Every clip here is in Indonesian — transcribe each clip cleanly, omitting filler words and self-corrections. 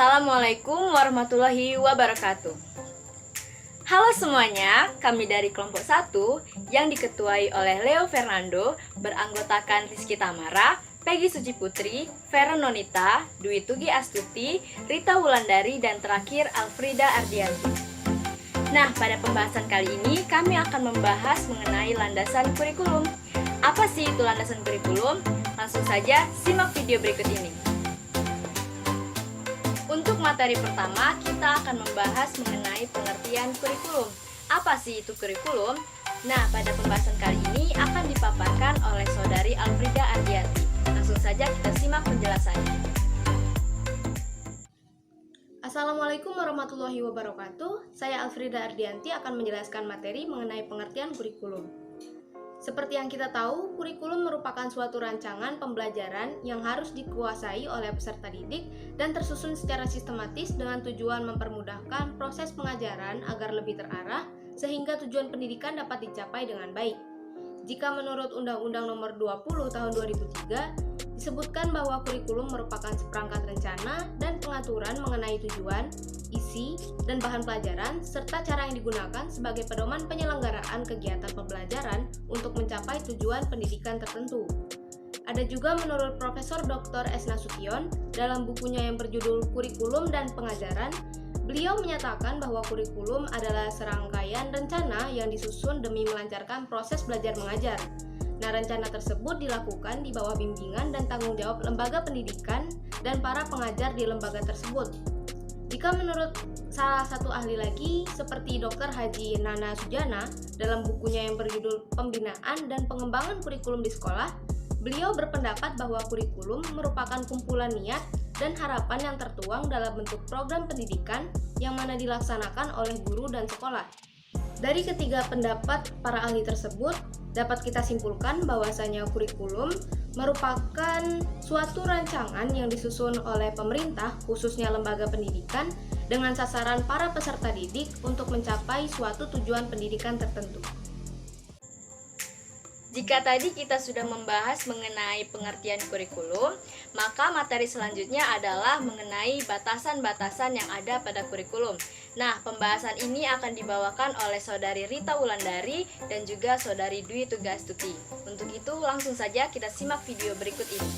Assalamualaikum warahmatullahi wabarakatuh. Halo semuanya, kami dari kelompok 1 yang diketuai oleh Leo Fernando beranggotakan Rizky Tamara, Peggy Suci Putri, Vera Nonita, Dwi Tugi Astuti, Rita Wulandari, dan terakhir Alfrida Ardianti. Nah, pada pembahasan kali ini kami akan membahas mengenai landasan kurikulum. Apa sih itu landasan kurikulum? Langsung saja simak video berikut ini. Untuk materi pertama, kita akan membahas mengenai pengertian kurikulum. Apa sih itu kurikulum? Nah, pada pembahasan kali ini akan dipaparkan oleh saudari Alfrida Ardianti. Langsung saja kita simak penjelasannya. Assalamualaikum warahmatullahi wabarakatuh. Saya Alfrida Ardianti akan menjelaskan materi mengenai pengertian kurikulum. Seperti yang kita tahu, kurikulum merupakan suatu rancangan pembelajaran yang harus dikuasai oleh peserta didik dan tersusun secara sistematis dengan tujuan mempermudahkan proses pengajaran agar lebih terarah sehingga tujuan pendidikan dapat dicapai dengan baik. Jika menurut Undang-Undang Nomor 20 Tahun 2003, disebutkan bahwa kurikulum merupakan seperangkat rencana dan pengaturan mengenai tujuan, isi, dan bahan pelajaran, serta cara yang digunakan sebagai pedoman penyelenggaraan kegiatan pembelajaran untuk mencapai tujuan pendidikan tertentu. Ada juga menurut Profesor Dr. S. Nasution, dalam bukunya yang berjudul Kurikulum dan Pengajaran, beliau menyatakan bahwa kurikulum adalah serangkaian rencana yang disusun demi melancarkan proses belajar mengajar. Nah, rencana tersebut dilakukan di bawah bimbingan dan tanggung jawab lembaga pendidikan dan para pengajar di lembaga tersebut. Jika menurut salah satu ahli lagi, seperti Dr. Haji Nana Sujana, dalam bukunya yang berjudul Pembinaan dan Pengembangan Kurikulum di Sekolah, beliau berpendapat bahwa kurikulum merupakan kumpulan niat dan harapan yang tertuang dalam bentuk program pendidikan yang mana dilaksanakan oleh guru dan sekolah. Dari ketiga pendapat para ahli tersebut, dapat kita simpulkan bahwasanya kurikulum merupakan suatu rancangan yang disusun oleh pemerintah, khususnya lembaga pendidikan, dengan sasaran para peserta didik untuk mencapai suatu tujuan pendidikan tertentu. Jika tadi kita sudah membahas mengenai pengertian kurikulum, maka materi selanjutnya adalah mengenai batasan-batasan yang ada pada kurikulum. Nah, pembahasan ini akan dibawakan oleh saudari Rita Wulandari dan juga saudari Dwi Tugi Astuti. Untuk itu, langsung saja kita simak video berikut ini.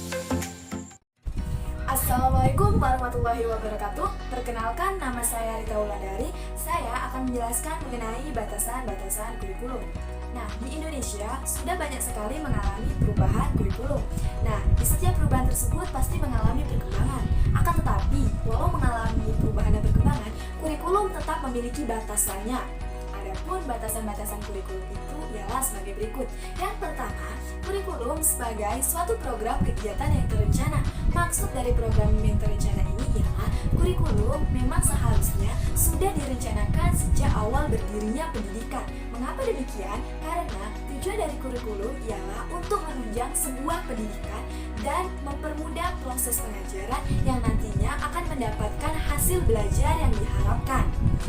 Assalamualaikum warahmatullahi wabarakatuh. Perkenalkan, nama saya Rita Wulandari. Saya akan menjelaskan mengenai batasan-batasan kurikulum. Nah, di Indonesia sudah banyak sekali mengalami perubahan kurikulum. Nah, di setiap perubahan tersebut pasti mengalami perkembangan. Akan tetapi, walau mengalami perubahan dan perkembangan, kurikulum tetap memiliki batasannya. Adapun batasan-batasan kurikulum itu ialah sebagai berikut. Yang pertama, kurikulum sebagai suatu program kegiatan yang terencana. Maksud dari program yang terencana ini ialah kurikulum memang seharusnya sudah direncanakan sejak awal berdirinya pendidikan. Mengapa demikian? Karena tujuan dari kurikulum ialah untuk menunjang sebuah pendidikan dan mempermudah proses pengajaran yang nantinya akan mendapatkan hasil belajar yang diharapkan.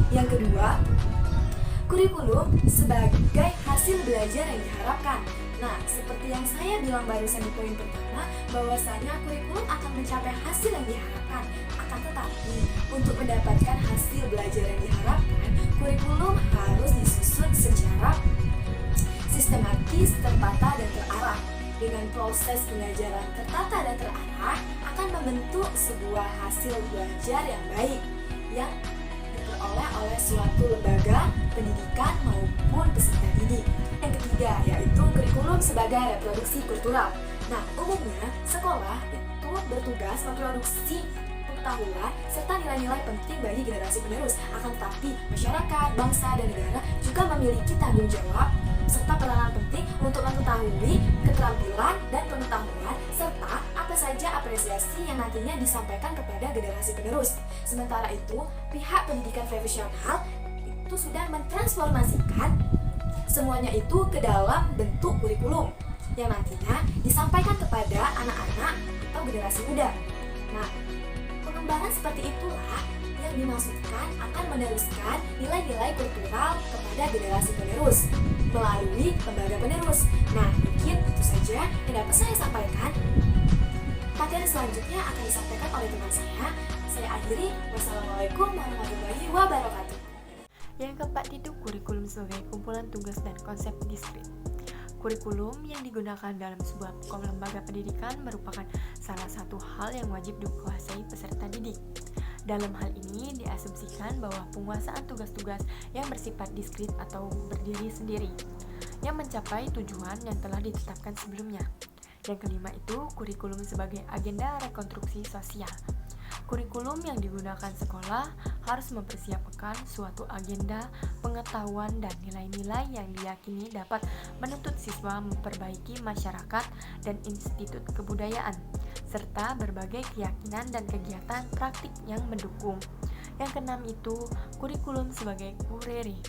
Yang kedua, kurikulum sebagai hasil belajar yang diharapkan. Nah, seperti yang saya bilang barusan di poin pertama, bahwasanya kurikulum akan mencapai hasil yang diharapkan. Akan tetapi, untuk mendapatkan hasil belajar yang diharapkan, kurikulum harus disusun secara sistematis, tertata, dan terarah. Dengan proses pengajaran tertata dan terarah, akan membentuk sebuah hasil belajar yang baik, yang diperoleh oleh suatu lembaga pendidikan maupun peserta didik. Yang ketiga, yaitu kurikulum sebagai reproduksi kultural. Nah, umumnya sekolah itu bertugas memproduksi pengetahuan serta nilai-nilai penting bagi generasi penerus. Akan tetapi, masyarakat, bangsa, dan negara juga memiliki tanggung jawab serta peranan penting untuk mengetahui keterampilan dan pengetahuan serta apa saja apresiasi yang nantinya disampaikan kepada generasi penerus. Sementara itu, pihak pendidikan profesional itu sudah mentransformasikan semuanya itu ke dalam bentuk kurikulum yang nantinya disampaikan kepada anak-anak atau generasi muda. Nah, pengembangan seperti itulah yang dimaksudkan akan meneruskan nilai-nilai kultural kepada generasi penerus melalui lembaga penerus. Nah, mungkin itu saja yang dapat saya sampaikan. Materi selanjutnya akan disampaikan oleh teman saya. Saya akhiri, wassalamualaikum warahmatullahi wabarakatuh. Yang keempat itu kurikulum sebagai kumpulan tugas dan konsep diskrit. Kurikulum yang digunakan dalam sebuah lembaga pendidikan merupakan salah satu hal yang wajib dikuasai peserta didik. Dalam hal ini diasumsikan bahwa penguasaan tugas-tugas yang bersifat diskrit atau berdiri sendiri, yang mencapai tujuan yang telah ditetapkan sebelumnya. Yang kelima itu kurikulum sebagai agenda rekonstruksi sosial. Kurikulum yang digunakan sekolah harus mempersiapkan suatu agenda pengetahuan dan nilai-nilai yang diyakini dapat menuntut siswa memperbaiki masyarakat dan institut kebudayaan, serta berbagai keyakinan dan kegiatan praktik yang mendukung. Yang keenam itu kurikulum sebagai kurere.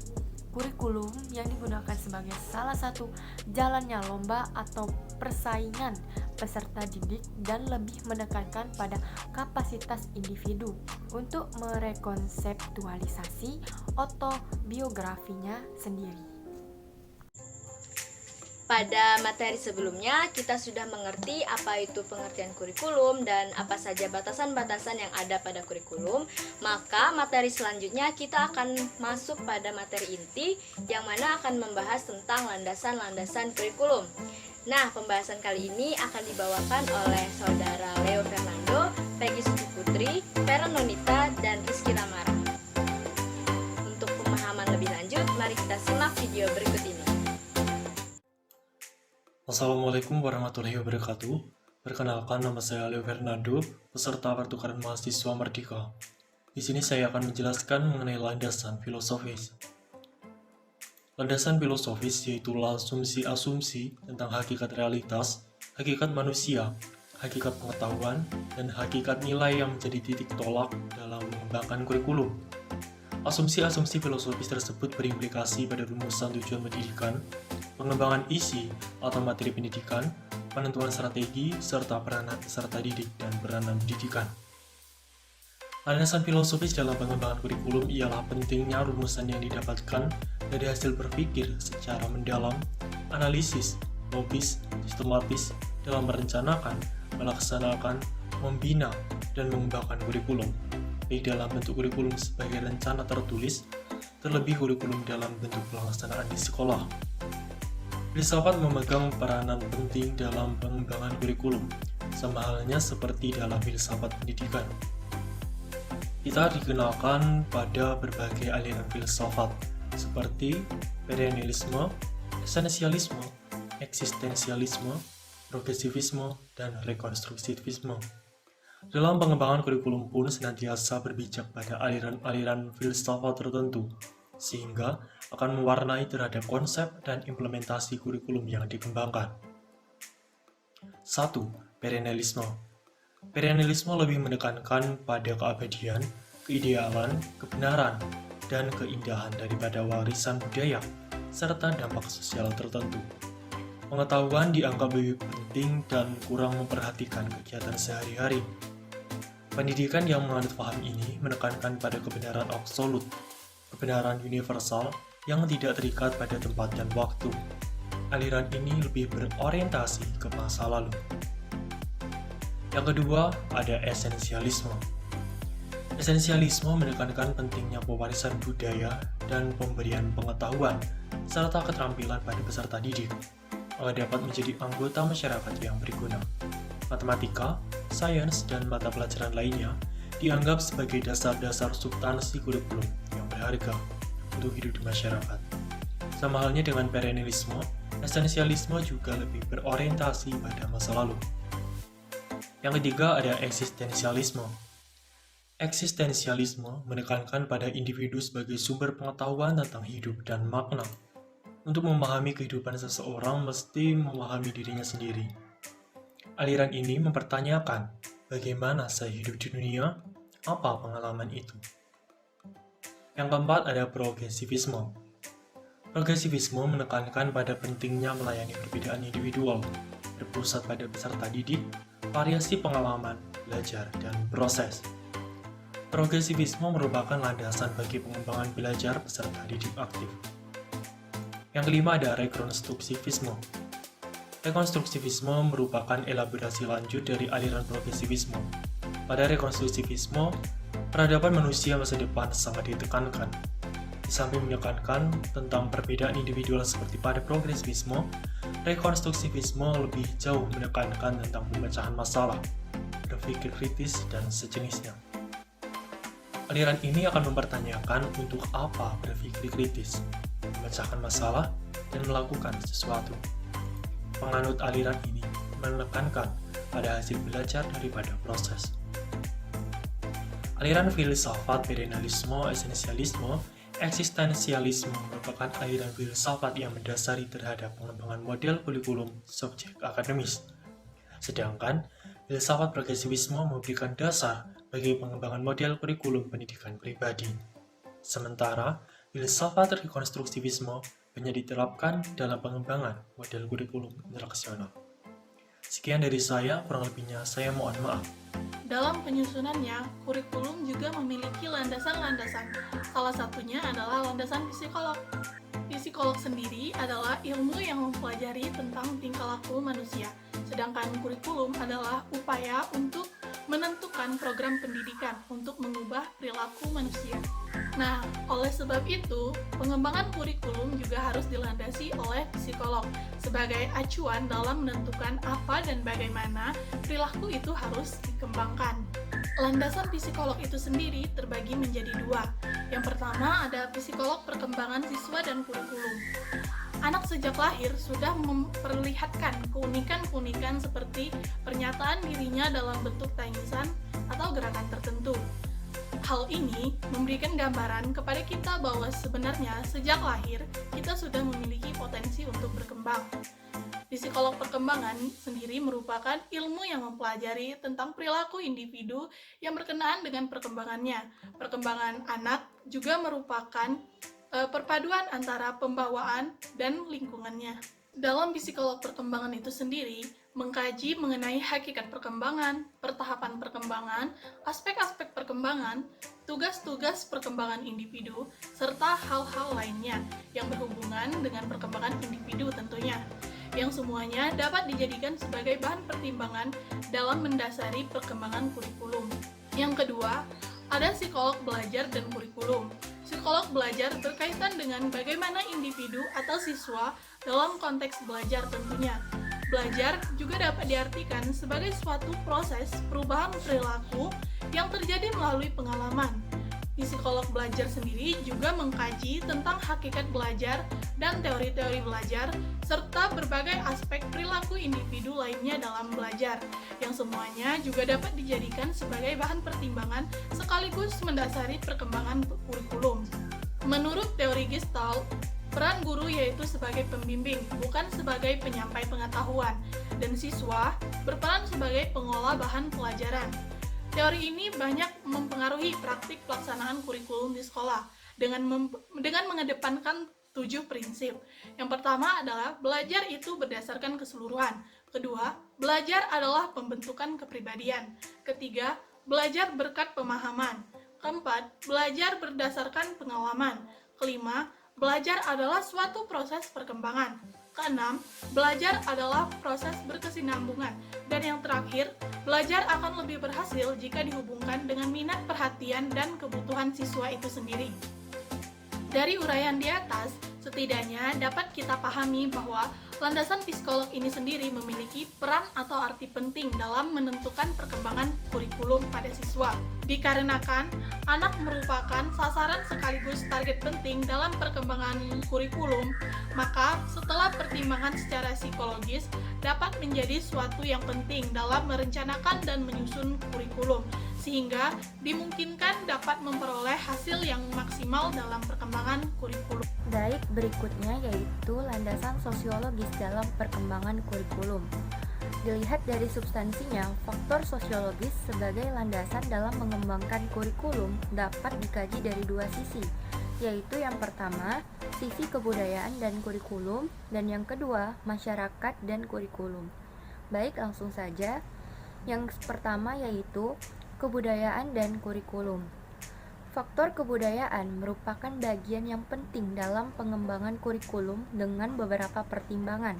Kurikulum yang digunakan sebagai salah satu jalannya lomba atau persaingan peserta didik dan lebih menekankan pada kapasitas individu untuk merekonseptualisasi autobiografinya sendiri. Pada materi sebelumnya, kita sudah mengerti apa itu pengertian kurikulum dan apa saja batasan-batasan yang ada pada kurikulum. Maka materi selanjutnya kita akan masuk pada materi inti yang mana akan membahas tentang landasan-landasan kurikulum. Nah, pembahasan kali ini akan dibawakan oleh saudara Leo Fernando, Peggy Suci Putri, Vera Nonita, dan Rizky Tamara. Untuk pemahaman lebih lanjut, mari kita simak video berikut ini. Assalamualaikum warahmatullahi wabarakatuh. Perkenalkan, nama saya Leo Fernando, peserta pertukaran mahasiswa Merdeka. Di sini saya akan menjelaskan mengenai landasan filosofis. Landasan filosofis yaitu asumsi-asumsi tentang hakikat realitas, hakikat manusia, hakikat pengetahuan, dan hakikat nilai yang menjadi titik tolak dalam mengembangkan kurikulum. Asumsi-asumsi filosofis tersebut berimplikasi pada rumusan tujuan pendidikan, pengembangan isi atau materi pendidikan, penentuan strategi, serta peranan peserta didik dan peranan pendidikan. Landasan filosofis dalam pengembangan kurikulum ialah pentingnya rumusan yang didapatkan dari hasil berpikir secara mendalam, analisis, logis, sistematis dalam merencanakan, melaksanakan, membina, dan mengembangkan kurikulum, baik dalam bentuk kurikulum sebagai rencana tertulis, terlebih kurikulum dalam bentuk pelaksanaan di sekolah. Filsafat memegang peranan penting dalam pengembangan kurikulum, sama halnya seperti dalam filsafat pendidikan. Kita dikenalkan pada berbagai aliran filsafat, seperti perennialisme, esensialisme, eksistensialisme, progresivisme, dan rekonstruktivisme. Dalam pengembangan kurikulum pun senantiasa berpijak pada aliran-aliran filsafat tertentu, sehingga akan mewarnai terhadap konsep dan implementasi kurikulum yang dikembangkan. 1. Perennialisme. Perennialisme lebih menekankan pada keabadian, keidealan, kebenaran, dan keindahan daripada warisan budaya, serta dampak sosial tertentu. Pengetahuan dianggap lebih penting dan kurang memperhatikan kegiatan sehari-hari. Pendidikan yang menganut paham ini menekankan pada kebenaran absolut, kebenaran universal yang tidak terikat pada tempat dan waktu. Aliran ini lebih berorientasi ke masa lalu. Yang kedua, ada esensialisme. Esensialisme menekankan pentingnya pewarisan budaya dan pemberian pengetahuan, serta keterampilan pada peserta didik, agar dapat menjadi anggota masyarakat yang berguna. Matematika, sains, dan mata pelajaran lainnya dianggap sebagai dasar-dasar substansi kurikulum yang berharga untuk hidup di masyarakat. Sama halnya dengan perennialisme, esensialisme juga lebih berorientasi pada masa lalu. Yang ketiga ada eksistensialisme. Eksistensialisme menekankan pada individu sebagai sumber pengetahuan tentang hidup dan makna. Untuk memahami kehidupan seseorang mesti memahami dirinya sendiri. Aliran ini mempertanyakan bagaimana saya hidup di dunia, apa pengalaman itu. Yang keempat ada progresivisme. Progresivisme menekankan pada pentingnya melayani perbedaan individual, berpusat pada peserta didik, variasi pengalaman, belajar, dan proses. Progresivisme merupakan landasan bagi pengembangan belajar peserta didik aktif. Yang kelima ada rekonstruktivisme. Rekonstruktivisme merupakan elaborasi lanjut dari aliran progresivisme. Pada rekonstruktivisme, peradaban manusia masa depan sangat ditekankan. Di samping menekankan tentang perbedaan individual seperti pada progresivisme, rekonstruktivisme lebih jauh menekankan tentang pemecahan masalah, berpikir kritis, dan sejenisnya. Aliran ini akan mempertanyakan untuk apa berpikir kritis, memecahkan masalah, dan melakukan sesuatu. Penganut aliran ini menekankan pada hasil belajar daripada proses. Aliran filsafat perennialisme, esensialisme, eksistensialisme merupakan aliran filsafat yang mendasari terhadap pengembangan model kurikulum subjek akademis. Sedangkan filsafat progresivisme memberikan dasar bagi pengembangan model kurikulum pendidikan pribadi. Sementara filsafat rekonstruktivisme banyak diterapkan dalam pengembangan model kurikulum interaksional. Sekian dari saya, kurang lebihnya saya mohon maaf. Dalam penyusunannya, kurikulum juga memiliki landasan-landasan. Salah satunya adalah landasan psikolog. Psikolog sendiri adalah ilmu yang mempelajari tentang tingkah laku manusia, sedangkan kurikulum adalah upaya untuk menentukan program pendidikan untuk mengubah perilaku manusia. Nah, oleh sebab itu, pengembangan kurikulum juga harus dilandasi oleh psikolog sebagai acuan dalam menentukan apa dan bagaimana perilaku itu harus dikembangkan. Landasan psikolog itu sendiri terbagi menjadi dua. Yang pertama ada psikolog perkembangan siswa dan kurikulum. Anak sejak lahir sudah memperlihatkan keunikan-keunikan seperti pernyataan dirinya dalam bentuk tangisan atau gerakan tertentu. Hal ini memberikan gambaran kepada kita bahwa sebenarnya sejak lahir kita sudah memiliki potensi untuk berkembang. Psikolog perkembangan sendiri merupakan ilmu yang mempelajari tentang perilaku individu yang berkenaan dengan perkembangannya. Perkembangan anak juga merupakan perpaduan antara pembawaan dan lingkungannya. Dalam psikolog perkembangan itu sendiri, mengkaji mengenai hakikat perkembangan, pertahapan perkembangan, aspek-aspek perkembangan, tugas-tugas perkembangan individu, serta hal-hal lainnya yang berhubungan dengan perkembangan individu tentunya, yang semuanya dapat dijadikan sebagai bahan pertimbangan dalam mendasari perkembangan kurikulum. Yang kedua, ada psikolog belajar dan kurikulum. Psikolog belajar berkaitan dengan bagaimana individu atau siswa dalam konteks belajar tentunya. Belajar juga dapat diartikan sebagai suatu proses perubahan perilaku yang terjadi melalui pengalaman. Psikolog belajar sendiri juga mengkaji tentang hakikat belajar dan teori-teori belajar, serta berbagai aspek perilaku individu lainnya dalam belajar, yang semuanya juga dapat dijadikan sebagai bahan pertimbangan sekaligus mendasari perkembangan kurikulum. Menurut teori Gestalt, peran guru yaitu sebagai pembimbing, bukan sebagai penyampai pengetahuan, dan siswa berperan sebagai pengolah bahan pelajaran. Teori ini banyak mempengaruhi praktik pelaksanaan kurikulum di sekolah dengan mengedepankan 7 prinsip. Yang pertama adalah belajar itu berdasarkan keseluruhan. Kedua, belajar adalah pembentukan kepribadian. Ketiga, belajar berkat pemahaman. Keempat, belajar berdasarkan pengalaman. Kelima, belajar adalah suatu proses perkembangan. Keenam, belajar adalah proses berkesinambungan. Dan yang terakhir, belajar akan lebih berhasil jika dihubungkan dengan minat, perhatian, dan kebutuhan siswa itu sendiri. Dari uraian di atas, setidaknya dapat kita pahami bahwa landasan psikolog ini sendiri memiliki peran atau arti penting dalam menentukan perkembangan kurikulum pada siswa. Dikarenakan anak merupakan sasaran sekaligus target penting dalam perkembangan kurikulum, maka setelah pertimbangan secara psikologis dapat menjadi suatu yang penting dalam merencanakan dan menyusun kurikulum, sehingga dimungkinkan dapat memperoleh hasil yang maksimal dalam perkembangan kurikulum. Baik, berikutnya yaitu landasan sosiologis dalam perkembangan kurikulum. Dilihat dari substansinya, faktor sosiologis sebagai landasan dalam mengembangkan kurikulum dapat dikaji dari dua sisi, yaitu yang pertama, sisi kebudayaan dan kurikulum, dan yang kedua, masyarakat dan kurikulum. Baik, langsung saja. Yang pertama yaitu kebudayaan dan kurikulum. Faktor kebudayaan merupakan bagian yang penting dalam pengembangan kurikulum dengan beberapa pertimbangan,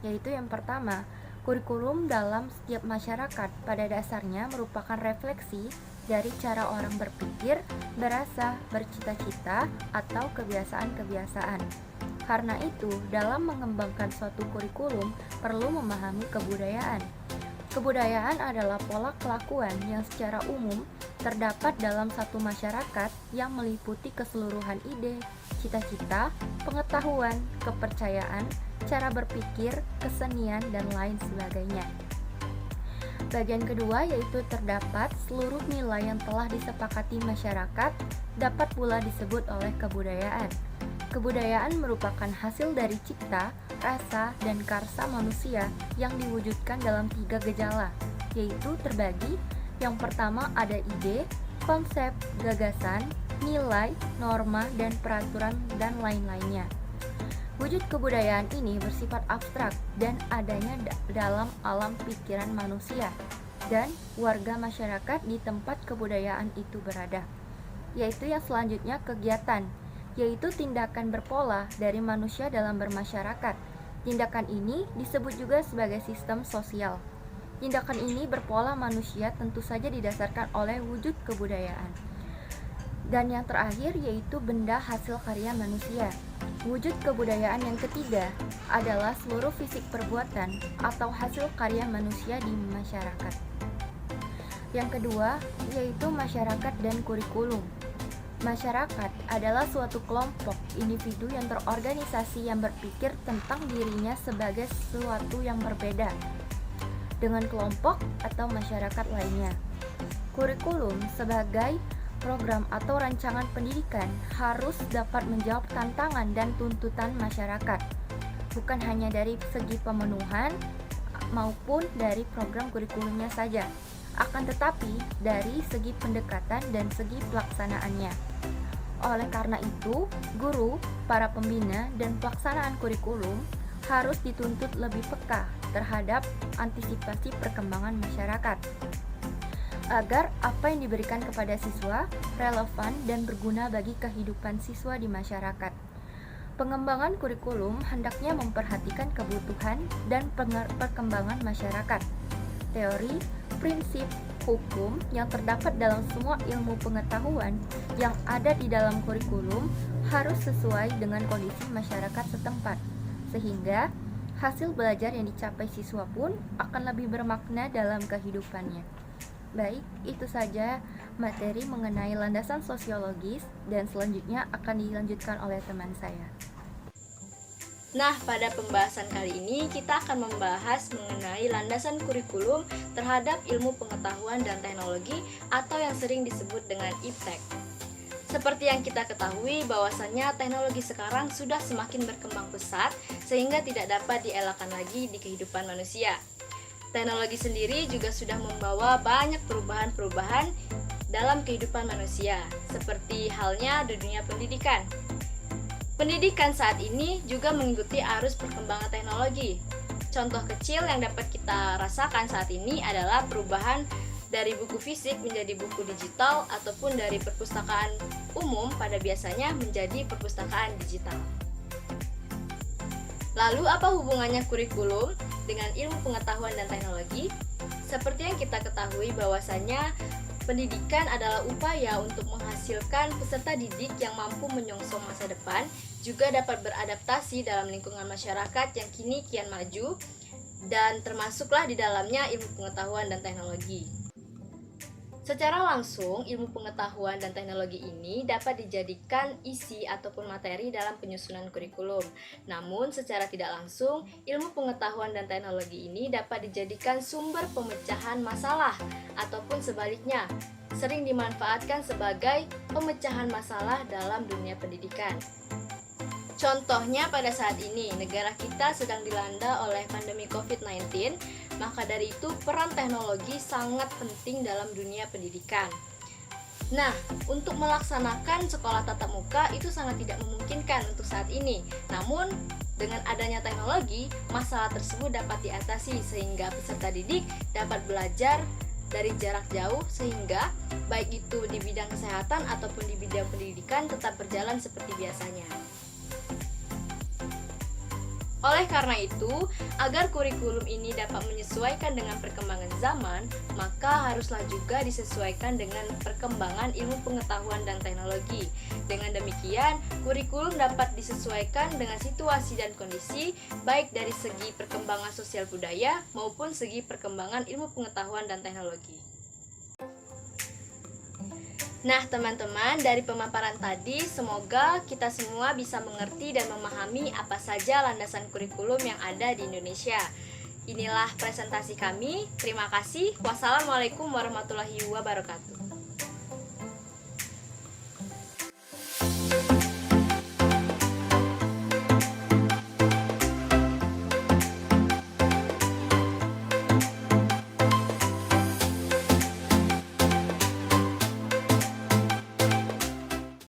yaitu yang pertama, Kurikulum dalam setiap masyarakat pada dasarnya merupakan refleksi dari cara orang berpikir, berasa, bercita-cita, atau kebiasaan-kebiasaan. Karena itu, dalam mengembangkan suatu kurikulum perlu memahami kebudayaan. Kebudayaan adalah pola kelakuan yang secara umum terdapat dalam satu masyarakat yang meliputi keseluruhan ide, cita-cita, pengetahuan, kepercayaan, cara berpikir, kesenian, dan lain sebagainya. Bagian kedua yaitu terdapat seluruh nilai yang telah disepakati masyarakat dapat pula disebut oleh kebudayaan. Kebudayaan merupakan hasil dari cipta, rasa, dan karsa manusia yang diwujudkan dalam 3 gejala, yaitu terbagi. Yang pertama ada ide, konsep, gagasan, nilai, norma, dan peraturan, dan lain-lainnya. Wujud kebudayaan ini bersifat abstrak dan adanya dalam alam pikiran manusia dan warga masyarakat di tempat kebudayaan itu berada. Yaitu yang selanjutnya kegiatan, yaitu tindakan berpola dari manusia dalam bermasyarakat. Tindakan ini disebut juga sebagai sistem sosial. Tindakan ini berpola manusia tentu saja didasarkan oleh wujud kebudayaan. Dan yang terakhir yaitu benda hasil karya manusia. Wujud kebudayaan yang ketiga adalah seluruh fisik perbuatan atau hasil karya manusia di masyarakat. Yang kedua yaitu masyarakat dan kurikulum. Masyarakat adalah suatu kelompok individu yang terorganisasi yang berpikir tentang dirinya sebagai sesuatu yang berbeda dengan kelompok atau masyarakat lainnya. Kurikulum sebagai program atau rancangan pendidikan harus dapat menjawab tantangan dan tuntutan masyarakat, bukan hanya dari segi pemenuhan maupun dari program kurikulumnya saja, akan tetapi dari segi pendekatan dan segi pelaksanaannya. Oleh karena itu, guru, para pembina, dan pelaksanaan kurikulum harus dituntut lebih peka terhadap antisipasi perkembangan masyarakat, agar apa yang diberikan kepada siswa relevan dan berguna bagi kehidupan siswa di masyarakat. Pengembangan kurikulum hendaknya memperhatikan kebutuhan dan perkembangan masyarakat. Teori, prinsip, hukum yang terdapat dalam semua ilmu pengetahuan yang ada di dalam kurikulum harus sesuai dengan kondisi masyarakat setempat, sehingga hasil belajar yang dicapai siswa pun akan lebih bermakna dalam kehidupannya. Baik, itu saja materi mengenai landasan sosiologis dan selanjutnya akan dilanjutkan oleh teman saya. Nah, pada pembahasan kali ini kita akan membahas mengenai landasan kurikulum terhadap ilmu pengetahuan dan teknologi atau yang sering disebut dengan IPTEK. Seperti yang kita ketahui bahwasannya teknologi sekarang sudah semakin berkembang pesat sehingga tidak dapat dielakkan lagi di kehidupan manusia. Teknologi sendiri juga sudah membawa banyak perubahan-perubahan dalam kehidupan manusia, seperti halnya di dunia pendidikan. Pendidikan saat ini juga mengikuti arus perkembangan teknologi. Contoh kecil yang dapat kita rasakan saat ini adalah perubahan dari buku fisik menjadi buku digital ataupun dari perpustakaan umum pada biasanya menjadi perpustakaan digital. Lalu apa hubungannya kurikulum dengan ilmu pengetahuan dan teknologi? Seperti yang kita ketahui bahwasannya pendidikan adalah upaya untuk menghasilkan peserta didik yang mampu menyongsong masa depan, juga dapat beradaptasi dalam lingkungan masyarakat yang kini kian maju, dan termasuklah di dalamnya ilmu pengetahuan dan teknologi. Secara langsung, ilmu pengetahuan dan teknologi ini dapat dijadikan isi ataupun materi dalam penyusunan kurikulum. Namun, secara tidak langsung, ilmu pengetahuan dan teknologi ini dapat dijadikan sumber pemecahan masalah ataupun sebaliknya, sering dimanfaatkan sebagai pemecahan masalah dalam dunia pendidikan. Contohnya pada saat ini, negara kita sedang dilanda oleh pandemi COVID-19, maka dari itu peran teknologi sangat penting dalam dunia pendidikan. Nah, untuk melaksanakan sekolah tatap muka itu sangat tidak memungkinkan untuk saat ini. Namun, dengan adanya teknologi, masalah tersebut dapat diatasi sehingga peserta didik dapat belajar dari jarak jauh sehingga baik itu di bidang kesehatan ataupun di bidang pendidikan tetap berjalan seperti biasanya. Oleh karena itu, agar kurikulum ini dapat menyesuaikan dengan perkembangan zaman, maka haruslah juga disesuaikan dengan perkembangan ilmu pengetahuan dan teknologi. Dengan demikian, kurikulum dapat disesuaikan dengan situasi dan kondisi, baik dari segi perkembangan sosial budaya maupun segi perkembangan ilmu pengetahuan dan teknologi. Nah, teman-teman, dari pemaparan tadi, semoga kita semua bisa mengerti dan memahami apa saja landasan kurikulum yang ada di Indonesia. Inilah presentasi kami. Terima kasih. Wassalamualaikum warahmatullahi wabarakatuh.